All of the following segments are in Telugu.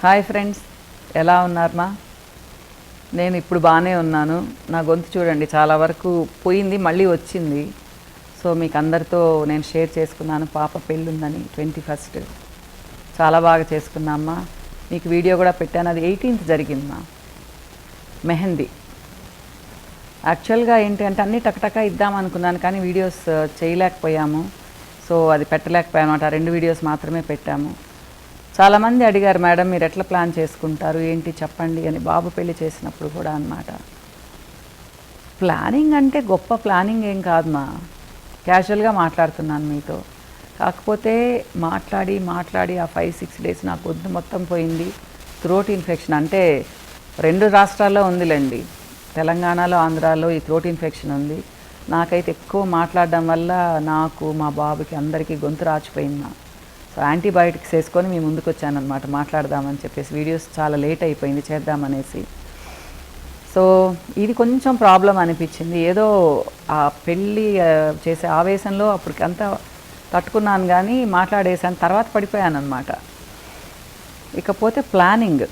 హాయ్ ఫ్రెండ్స్, ఎలా ఉన్నారమ్మా? నేను ఇప్పుడు బాగానే ఉన్నాను. నా గొంతు చూడండి, చాలా వరకు పోయింది, మళ్ళీ వచ్చింది. సో మీకు అందరితో నేను షేర్ చేసుకున్నాను. పాప పెళ్ళి ఉందని 21st చాలా బాగా చేసుకున్నామ్మా. మీకు వీడియో కూడా పెట్టాను. అది 18th జరిగిందమ్మా, మెహందీ. యాక్చువల్గా ఏంటి అంటే అన్నీ టకటకా ఇద్దామనుకున్నాను, కానీ వీడియోస్ చేయలేకపోయాము. సో అది పెట్టలేకపోయాము అన్నమాట. 2 వీడియోస్ మాత్రమే పెట్టాము. చాలామంది అడిగారు, మేడం మీరు ఎట్లా ప్లాన్ చేసుకుంటారు ఏంటి చెప్పండి అని, బాబు పెళ్ళి చేసినప్పుడు కూడా అన్నమాట. ప్లానింగ్ అంటే గొప్ప ప్లానింగ్ ఏం కాదుమా, క్యాజువల్గా మాట్లాడుతున్నాను మీతో. కాకపోతే మాట్లాడి ఆ 5-6 డేస్ నాకు గొంతు మొత్తం పోయింది. థ్రోట్ ఇన్ఫెక్షన్ అంటే 2 రాష్ట్రాల్లో ఉందిలేండి, తెలంగాణలో ఆంధ్రాలో ఈ థ్రోట్ ఇన్ఫెక్షన్ ఉంది. నాకైతే ఎక్కువ మాట్లాడడం వల్ల నాకు మా బాబుకి అందరికీ గొంతు రాచిపోయింది. సో యాంటీబయాటిక్స్ వేసుకొని మీ ముందుకు వచ్చానమాట మాట్లాడదామని చెప్పేసి. వీడియోస్ చాలా లేట్ అయిపోయింది చేద్దామనేసి. సో ఇది కొంచెం ప్రాబ్లం అనిపించింది. ఏదో ఆ పెళ్ళి చేసే ఆవేశంలో అప్పటికంతా తట్టుకున్నాను, కానీ మాట్లాడేసాను, తర్వాత పడిపోయాను అనమాట. ఇకపోతే ప్లానింగ్,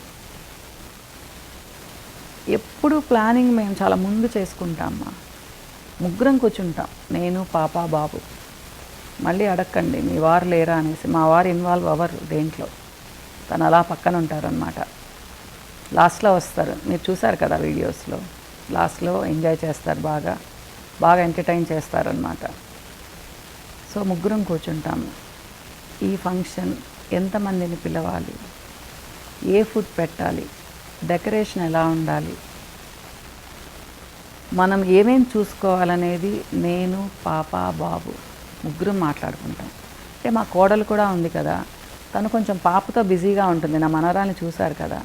ఎప్పుడు ప్లానింగ్ మేము చాలా ముందు చేసుకుంటామమ్మా. ముగ్గురం కూర్చుంటాం, నేను పాప బాబు. మళ్ళీ అడగండి మీ వారు లేరా అనేసి. మా వారు ఇన్వాల్వ్ అవ్వరు దేంట్లో, తను అలా పక్కన ఉంటారనమాట. లాస్ట్లో వస్తారు, మీరు చూసారు కదా వీడియోస్లో. లాస్ట్లో ఎంజాయ్ చేస్తారు, బాగా ఎంటర్టైన్ చేస్తారనమాట. సో ముగ్గురం కూర్చుంటాము. ఈ ఫంక్షన్ ఎంతమందిని పిలవాలి, ఏ ఫుడ్ పెట్టాలి, డెకరేషన్ ఎలా ఉండాలి, మనం ఏమేం చూసుకోవాలనేది నేను పాప బాబు ముగ్గురం మాట్లాడుకుంటాం. అంటే మా కోడలు కూడా ఉంది కదా, తను కొంచెం పాపతో బిజీగా ఉంటుంది. నా మనవరాల్ని చూశారు కదా,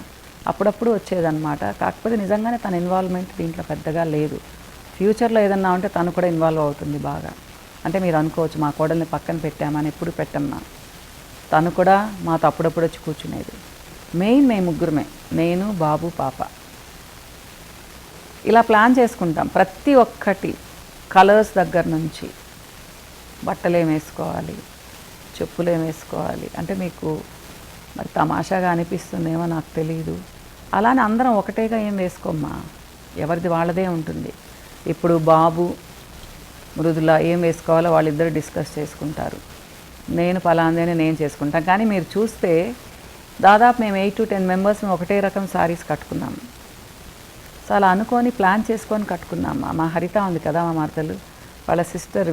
అప్పుడప్పుడు వచ్చేదన్నమాట. కాకపోతే నిజంగానే తన ఇన్వాల్వ్మెంట్ దీంట్లో పెద్దగా లేదు. ఫ్యూచర్లో ఏదన్నా ఉంటే తను కూడా ఇన్వాల్వ్ అవుతుంది బాగా. అంటే మీరు అనుకోవచ్చు మా కోడల్ని పక్కన పెట్టామని, ఎప్పుడు పెట్టమ్మా. తను కూడా మాతో అప్పుడప్పుడు వచ్చి కూర్చునేది. మెయిన్ మేము ముగ్గురమే, నేను బాబు పాప. ఇలా ప్లాన్ చేసుకుంటాం ప్రతి ఒక్కటి. కలర్స్ దగ్గర నుంచి, బట్టలు ఏం వేసుకోవాలి, చెప్పులు ఏం వేసుకోవాలి. అంటే మీకు మరి తమాషాగా అనిపిస్తుందేమో నాకు తెలియదు. అలానే అందరం ఒకటేగా ఏం వేసుకోమ్మా, ఎవరిది వాళ్ళదే ఉంటుంది. ఇప్పుడు బాబు మృదుల ఏం వేసుకోవాలో వాళ్ళిద్దరు డిస్కస్ చేసుకుంటారు. నేను పలాందేనే నేను చేసుకుంటాను. కానీ మీరు చూస్తే దాదాపు మేము 8 to 10 మెంబర్స్ ఒకటే రకం శారీస్ కట్టుకున్నాము. సో అలా అనుకొని ప్లాన్ చేసుకొని కట్టుకున్నాము. మా హరిత ఉంది కదా, మా మరదలు, వాళ్ళ సిస్టర్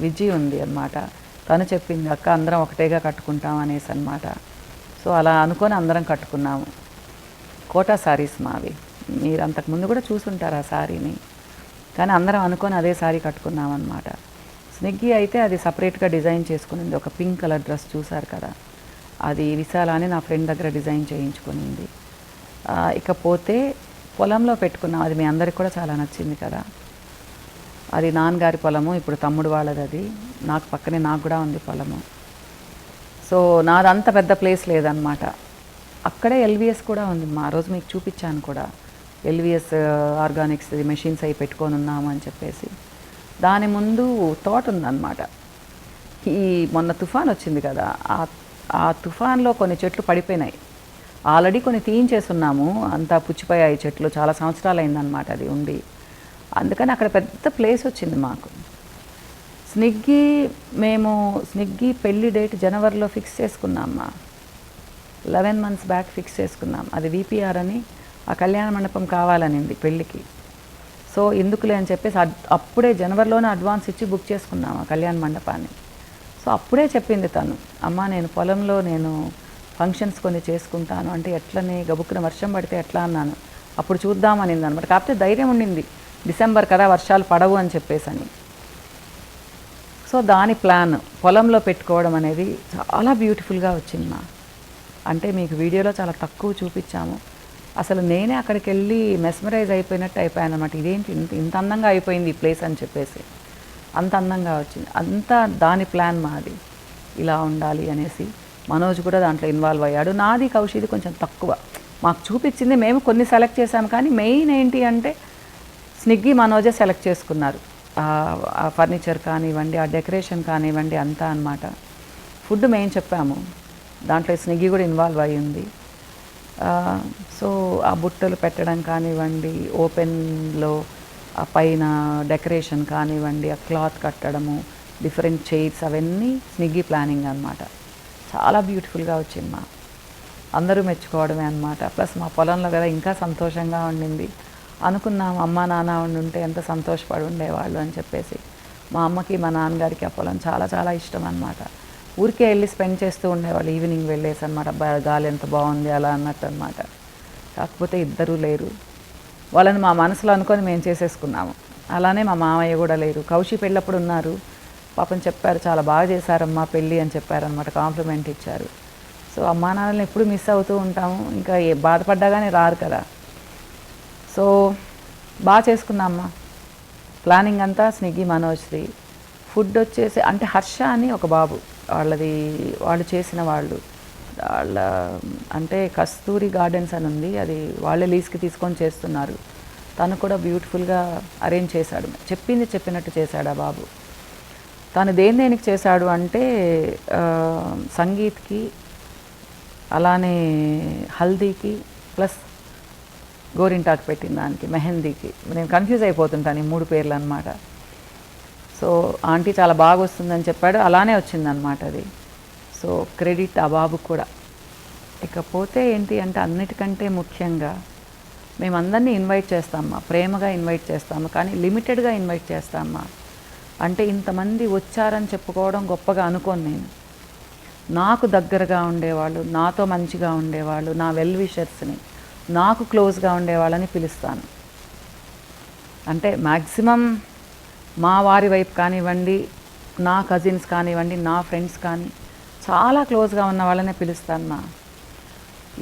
విజయ్ ఉంది అన్నమాట. తను చెప్పింది, అక్క అందరం ఒకటేగా కట్టుకుంటాం అనేసి అన్నమాట. సో అలా అనుకొని అందరం కట్టుకున్నాము. కోటా శారీస్ మావి, మీరు అంతకుముందు కూడా చూసుంటారు ఆ శారీని. కానీ అందరం అనుకొని అదే శారీ కట్టుకున్నాం అన్నమాట. స్నిగ్గీ అయితే అది సపరేట్గా డిజైన్ చేసుకునింది. ఒక పింక్ కలర్ డ్రెస్ చూసారు కదా, అది విశాల అని నా ఫ్రెండ్ దగ్గర డిజైన్ చేయించుకునింది. ఇకపోతే పొలంలో పెట్టుకున్నాం, అది మీ అందరికి కూడా చాలా నచ్చింది కదా. అది నాన్నగారి పొలము, ఇప్పుడు తమ్ముడు వాళ్ళది. అది నాకు పక్కనే, నాకు కూడా ఉంది పొలము. సో నాదంత పెద్ద ప్లేస్ లేదనమాట. అక్కడే ఎల్విఎస్ కూడా ఉంది. ఆ రోజు మీకు చూపించాను కూడా, ఎల్విఎస్ ఆర్గానిక్స్ మెషిన్స్ అవి పెట్టుకొని ఉన్నాము అని చెప్పేసి. దాని ముందు తోట ఉందన్నమాట. ఈ మొన్న తుఫాన్ వచ్చింది కదా, ఆ తుఫాన్లో కొన్ని చెట్లు పడిపోయినాయి. ఆల్రెడీ కొన్ని తీయించేస్తున్నాము, అంతా పుచ్చిపోయాయి చెట్లు, చాలా సంవత్సరాలు అయిందనమాట అది ఉండి. అందుకని అక్కడ పెద్ద ప్లేస్ వచ్చింది మాకు. స్నిగ్గీ పెళ్ళి డేట్ జనవరిలో ఫిక్స్ చేసుకున్నామ్మా. 11 months బ్యాక్ ఫిక్స్ చేసుకున్నాం. అది విపిఆర్ అని, ఆ కళ్యాణ మండపం కావాలనింది పెళ్ళికి. సో ఎందుకులే అని చెప్పేసి అప్పుడే జనవరిలోనే అడ్వాన్స్ ఇచ్చి బుక్ చేసుకున్నాం ఆ కళ్యాణ మండపాన్ని. సో అప్పుడే చెప్పింది తను, అమ్మ నేను పొలంలో ఫంక్షన్స్ కొన్ని చేసుకుంటాను అంటే, ఎట్లనే గబుక్కున వర్షం పడితే ఎట్లా అన్నాను. అప్పుడు చూద్దామనింది అనమాట. కాకపోతే ధైర్యం ఉండింది, డిసెంబర్ కదా వర్షాలు పడవు అని చెప్పేసని. సో దాని ప్లాన్ పొలంలో పెట్టుకోవడం అనేది చాలా బ్యూటిఫుల్గా వచ్చింది. అంటే మీకు వీడియోలో చాలా తక్కువ చూపించాము. అసలు నేనే అక్కడికి వెళ్ళి మెస్మరైజ్ అయిపోయినట్టు అయిపోయాను అనమాట. ఇదేంటి ఇంత అందంగా అయిపోయింది ఈ ప్లేస్ అని చెప్పేసి, అంత అందంగా వచ్చింది. అంతా దాని ప్లాన్ మాది, ఇలా ఉండాలి అనేసి. మనోజ్ కూడా దాంట్లో ఇన్వాల్వ్ అయ్యాడు. నాది కౌశిది కొంచెం తక్కువ, మాకు చూపించింది మేము కొన్ని సెలెక్ట్ చేసాము. కానీ మెయిన్ ఏంటి అంటే స్నిగ్గీ మనోజే సెలెక్ట్ చేసుకున్నారు. ఆ ఫర్నిచర్ కానివ్వండి, ఆ డెకరేషన్ కానివ్వండి, అంతా అన్నమాట. ఫుడ్ మేము చెప్పాము, దాంట్లో స్నిగ్గీ కూడా ఇన్వాల్వ్ అయ్యింది. సో ఆ బుట్టలు పెట్టడం కానివ్వండి, ఓపెన్లో ఆ పైన డెకరేషన్ కానివ్వండి, ఆ క్లాత్ కట్టడము, డిఫరెంట్ చైర్స్ అవన్నీ స్నిగ్గీ ప్లానింగ్ అనమాట. చాలా బ్యూటిఫుల్గా వచ్చింది మా అందరూ మెచ్చుకోవడమే అనమాట. ప్లస్ మా పొలంలో కదా ఇంకా సంతోషంగా ఉండింది. అనుకున్నాం అమ్మ నాన్న ఉండుంటే ఎంత సంతోషపడి ఉండేవాళ్ళు అని చెప్పేసి. మా అమ్మకి మా నాన్నగారికి ఆ పొలం చాలా చాలా ఇష్టం అనమాట. ఊరికే వెళ్ళి స్పెండ్ చేస్తూ ఉండేవాళ్ళు, ఈవినింగ్ వెళ్ళేసి అనమాట. గాలి ఎంత బాగుంది అలా అన్నట్టు అనమాట. కాకపోతే ఇద్దరూ లేరు. వాళ్ళని మా మనసులో అనుకొని మేము చేసేసుకున్నాము. అలానే మా మామయ్య కూడా లేరు. కౌశి పెళ్ళప్పుడు ఉన్నారు. పాపం చెప్పారు, చాలా బాగా చేశారమ్మా పెళ్ళి అని చెప్పారనమాట. కాంప్లిమెంట్ ఇచ్చారు. సో అమ్మా నాన్నని ఎప్పుడు మిస్ అవుతూ ఉంటాము. ఇంకా బాధపడ్డా కానీ రారు కదా. సో బాగా చేసుకున్నామ్మా. ప్లానింగ్ అంతా స్నిగ్గీ మనోజ్ది. ఫుడ్ వచ్చేసి అంటే హర్ష అని ఒక బాబు, వాళ్ళు చేసిన వాళ్ళు వాళ్ళ అంటే కస్తూరి గార్డెన్స్ అని ఉంది, అది వాళ్ళే లీజ్కి తీసుకొని చేస్తున్నారు. తను కూడా బ్యూటిఫుల్గా అరేంజ్ చేశాడు. చెప్పింది చెప్పినట్టు చేశాడు ఆ బాబు. తను దేనికి చేశాడు అంటే సంగీత్కి, అలానే హల్దీకి, ప్లస్ గోరింటాకు పెట్టిన దానికి, మెహందీకి. నేను కన్ఫ్యూజ్ అయిపోతుంటాను ఈ 3 పేర్లు అనమాట. సో ఆంటీ చాలా బాగా వస్తుందని చెప్పాడు, అలానే వచ్చిందనమాట అది. సో క్రెడిట్ ఆ బాబు కూడా. ఇకపోతే ఏంటి అంటే అన్నిటికంటే ముఖ్యంగా మేమందరినీ ఇన్వైట్ చేస్తామమ్మా, ప్రేమగా ఇన్వైట్ చేస్తాము, కానీ లిమిటెడ్గా ఇన్వైట్ చేస్తామమ్మా. అంటే ఇంతమంది వచ్చారని చెప్పుకోవడం గొప్పగా అనుకోను నేను. నాకు దగ్గరగా ఉండేవాళ్ళు, నాతో మంచిగా ఉండేవాళ్ళు, నా వెల్ విషర్స్ని, నాకు క్లోజ్గా ఉండేవాళ్ళని పిలుస్తాను. అంటే మ్యాక్సిమం మా వారి వైపు కానివ్వండి, నా కజిన్స్ కానివ్వండి, నా ఫ్రెండ్స్ కానీ చాలా క్లోజ్గా ఉన్న వాళ్ళనే పిలుస్తాను మా.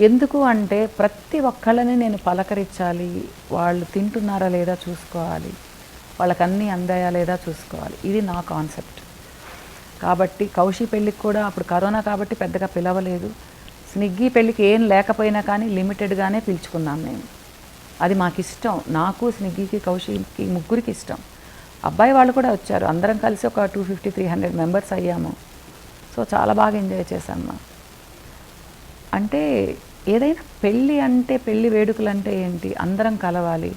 ఎందుకు అంటే ప్రతి ఒక్కళ్ళని నేను పలకరించాలి, వాళ్ళు తింటున్నారా లేదా చూసుకోవాలి, వాళ్ళకి అన్నీ అందాయా లేదా చూసుకోవాలి. ఇది నా కాన్సెప్ట్. కాబట్టి కౌశి పెళ్ళికి కూడా అప్పుడు కరోనా కాబట్టి పెద్దగా పిలవలేదు. స్నిగ్గీ పెళ్ళికి ఏం లేకపోయినా కానీ లిమిటెడ్గానే పిలుచుకున్నాం మేము. అది మాకు ఇష్టం. నాకు, స్నిగ్గీకి, కౌశికి ముగ్గురికి ఇష్టం. అబ్బాయి వాళ్ళు కూడా వచ్చారు. అందరం కలిసి ఒక 250-300 మెంబర్స్ అయ్యాము. సో చాలా బాగా ఎంజాయ్ చేశాము. అంటే ఏదైనా పెళ్ళి అంటే, పెళ్ళి వేడుకలు అంటే ఏంటి, అందరం కలవాలి,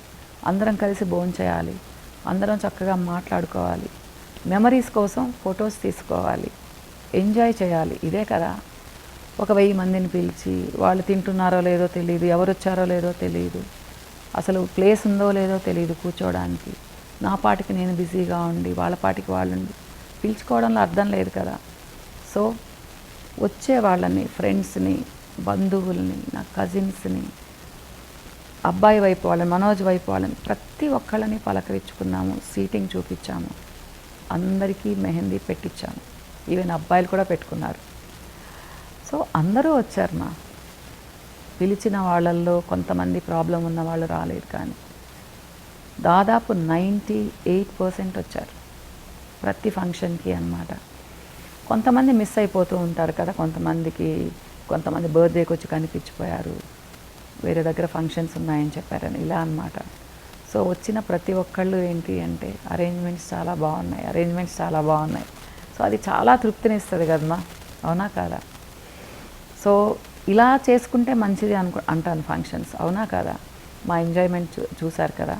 అందరం కలిసి భోంచేయాలి, అందరం చక్కగా మాట్లాడుకోవాలి, మెమరీస్ కోసం ఫొటోస్ తీసుకోవాలి, ఎంజాయ్ చేయాలి. ఇదే కదా. ఒక 1000 మందిని పిలిచి వాళ్ళు తింటున్నారో లేదో తెలియదు, ఎవరు వచ్చారో లేదో తెలియదు, అసలు ప్లేస్ ఉందో లేదో తెలియదు కూర్చోవడానికి. నా పాటికి నేను బిజీగా ఉండి, వాళ్ళ పాటికి వాళ్ళు ఉండి పిలుచుకోవడంలో అర్థం లేదు కదా. సో వచ్చే వాళ్ళని, ఫ్రెండ్స్ని, బంధువుల్ని, నా కజిన్స్ని, అబ్బాయి వైపు వాళ్ళని, మనోజ్ వైపు వాళ్ళని, ప్రతి ఒక్కళ్ళని పలకరించుకున్నాము. సీటింగ్ చూపించాము, అందరికీ మెహందీ పెట్టించాము. ఈవెన్ అబ్బాయిలు కూడా పెట్టుకున్నారు. సో అందరూ వచ్చారు మా. పిలిచిన వాళ్ళల్లో కొంతమంది ప్రాబ్లం ఉన్న వాళ్ళు రాలేదు, కానీ దాదాపు 98% వచ్చారు ప్రతి ఫంక్షన్కి అన్నమాట. కొంతమంది మిస్ అయిపోతూ ఉంటారు కదా, కొంతమంది బర్త్డేకి వచ్చి కనిపించిపోయారు, వేరే దగ్గర ఫంక్షన్స్ ఉన్నాయని చెప్పారని, ఇలా అన్నమాట. సో వచ్చిన ప్రతి ఒక్కళ్ళు ఏంటి అంటే అరేంజ్మెంట్స్ చాలా బాగున్నాయి. సో అది చాలా తృప్తినిస్తుంది కదమ్మా, అవునా కాదా? సో ఇలా చేసుకుంటే మంచిది అంటాను ఫంక్షన్స్, అవునా కదా? మా ఎంజాయ్మెంట్ చూశారు కదా.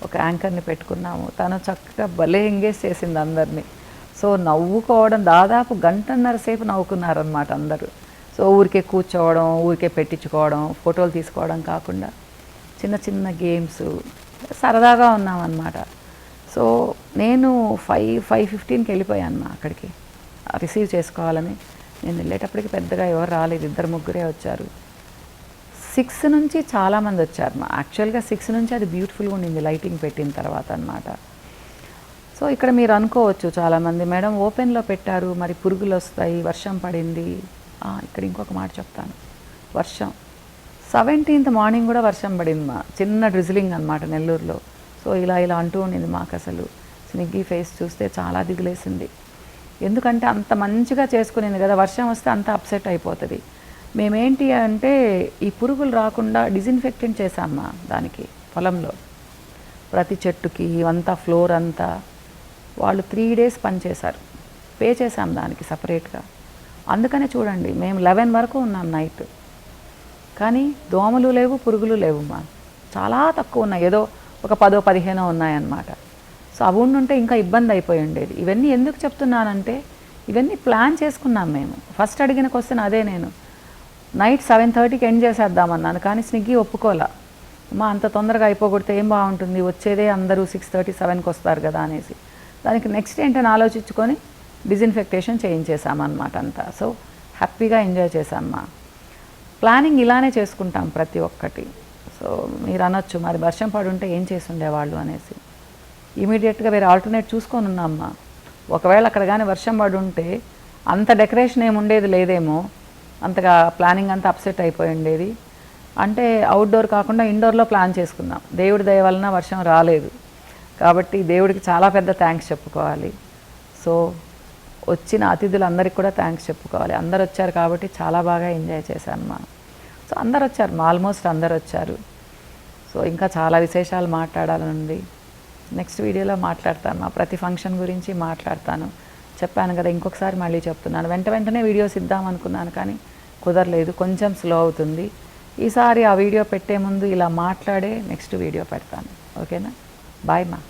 ఒక యాంకర్ని పెట్టుకున్నాము, తను చక్కగా భలే ఎంగేజ్ చేసింది అందరినీ. సో నవ్వుకోవడం, దాదాపు 1.5 సేపు నవ్వుకున్నారనమాట అందరూ. సో ఊరికే కూర్చోవడం, ఊరికే పెట్టించుకోవడం, ఫోటోలు తీసుకోవడం కాకుండా చిన్న చిన్న గేమ్స్, సరదాగా ఉన్నామన్నమాట. సో నేను 5:15కి వెళ్ళిపోయాను అక్కడికి రిసీవ్ చేసుకోవాలని. నేను వెళ్ళేటప్పటికి పెద్దగా ఎవరు రాలేదు, 2-3 వచ్చారు. 6 నుంచి చాలామంది వచ్చారు మా. యాక్చువల్గా 6 నుంచి అది బ్యూటిఫుల్గా ఉండింది లైటింగ్ పెట్టిన తర్వాత అన్నమాట. సో ఇక్కడ మీరు అనుకోవచ్చు చాలామంది, మేడం ఓపెన్లో పెట్టారు, మరి పురుగులు వస్తాయి, వర్షం పడింది. ఇక్కడ ఇంకొక మాట చెప్తాను. వర్షం 17th మార్నింగ్ కూడా వర్షం పడింది మా, చిన్న డ్రిజిలింగ్ అనమాట నెల్లూరులో. సో ఇలా అంటూ ఉండింది మాకు. అసలు స్నిగ్గీ ఫేస్ చూస్తే చాలా దిగులేసింది. ఎందుకంటే అంత మంచిగా చేసుకునేది కదా, వర్షం వస్తే అంత అప్సెట్ అయిపోతుంది. మేమేంటి అంటే ఈ పురుగులు రాకుండా డిజిన్ఫెక్టెంట్ చేసామా దానికి, పొలంలో ప్రతి చెట్టుకి అంతా, ఫ్లోర్ అంతా. వాళ్ళు 3 days పనిచేశారు, పే చేసాం దానికి సపరేట్గా. అందుకనే చూడండి మేము 11 వరకు ఉన్నాం నైట్. కానీ దోమలు లేవు, పురుగులు లేవు మా, చాలా తక్కువ ఉన్నాయి, ఏదో ఒక 10-15 ఉన్నాయన్నమాట. సో అవి ఉండుంటే ఇంకా ఇబ్బంది అయిపోయి ఉండేది. ఇవన్నీ ఎందుకు చెప్తున్నానంటే ఇవన్నీ ప్లాన్ చేసుకున్నాం మేము. ఫస్ట్ అడిగిన క్వశ్చన్ అదే, నేను నైట్ 7:30కి ఎండ్ చేసేద్దామన్నాను, కానీ స్విగ్గీ ఒప్పుకోలే. మా అంత తొందరగా అయిపోగొడితే ఏం బాగుంటుంది, వచ్చేదే అందరూ 6:30-7కి వస్తారు కదా అనేసి. దానికి నెక్స్ట్ ఏంటని ఆలోచించుకొని డిజిన్ఫెక్టేషన్ చేయించేసామన్నమాట అంతా. సో హ్యాపీగా ఎంజాయ్ చేశామ్మా. ప్లానింగ్ ఇలానే చేసుకుంటాం ప్రతి ఒక్కటి. సో మీరు అనొచ్చు మరి వర్షం పడుంటే ఏం చేసి ఉండేవాళ్ళు అనేసి. ఇమీడియట్గా వేరే ఆల్టర్నేట్ చూసుకొని ఉన్నామ్మా. ఒకవేళ అక్కడ కానీ వర్షం పడి ఉంటే అంత డెకరేషన్ ఏమి ఉండేది లేదేమో, అంతగా ప్లానింగ్ అంతా అప్సెట్ అయిపోయి ఉండేది. అంటే అవుట్డోర్ కాకుండా ఇండోర్లో ప్లాన్ చేసుకున్నాం. దేవుడి దయ వలన వర్షం రాలేదు కాబట్టి దేవుడికి చాలా పెద్ద థ్యాంక్స్ చెప్పుకోవాలి. సో వచ్చిన అతిథులందరికీ కూడా థ్యాంక్స్ చెప్పుకోవాలి. అందరు వచ్చారు కాబట్టి చాలా బాగా ఎంజాయ్ చేశాను మా. సో అందరు వచ్చారు మా, ఆల్మోస్ట్ అందరు వచ్చారు. సో ఇంకా చాలా విశేషాలు మాట్లాడాలనుంది. నెక్స్ట్ వీడియోలో మాట్లాడతాను మా, ప్రతి ఫంక్షన్ గురించి మాట్లాడతాను. చెప్పాను కదా, ఇంకొకసారి మళ్ళీ చెప్తున్నాను, వెంటనే వీడియోస్ ఇద్దాం అనుకున్నాను కానీ కుదరలేదు, కొంచెం స్లో అవుతుంది. ఈసారి ఆ వీడియో పెట్టే ముందు ఇలా మాట్లాడే నెక్స్ట్ వీడియో పెడతాను. ఓకేనా? బాయ్ మా.